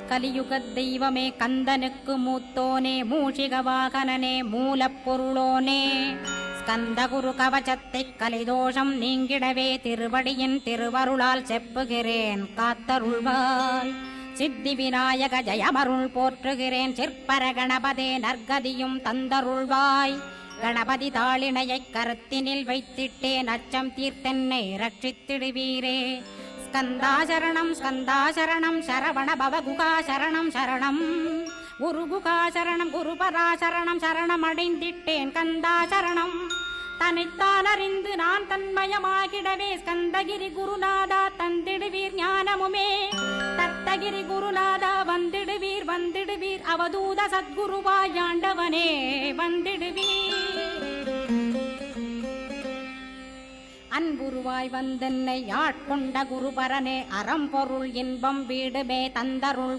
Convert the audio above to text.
கலியுகத் தெய்வமே கந்தனுக்கு மூத்தோனே மூஷிக வாகனனே மூலப்பொருளோனே ஸ்கந்தகுரு கவசத்தை கலிதோஷம் நீங்கிடவே திருவடியின் திருவருளால் செப்புகிறேன் காத்தருள்வாய். சித்தி விநாயக ஜெயமருள் போற்றுகிறேன் சிற்பர கணபதே நற்கதியும் தந்தருள்வாய். கணபதி தாளிணையைக் கருத்தினில் வைத்திட்டேன் அச்சம் தீர்த்தென்னை ரட்சித்திடுவீரே. ஸ்கந்தாசரணம் ஸ்கந்தாசரணம் சரவண பவகுகாசரணம் சரணம் குருகுகாசரணம் குருபராசரணம் சரணமடைந்திட்டேன் கந்தாசரணம். தன்னைத்தான் அறிந்து நான் தன்மயமாகிடவே ஸ்கந்தகிரி குருநாதா தந்திடுவீர் ஞானமுமே. தத்தகிரி குருநாதா வந்திடுவீர் வந்திடுவீர் அவதூத சத்குருவாயாண்டவனே வந்திடுவீர். அன்புருவாய் வந்தென்னை ஆட்கொண்ட குருபரனே அறம்பொருள் இன்பம் வீடுமே தந்தருள்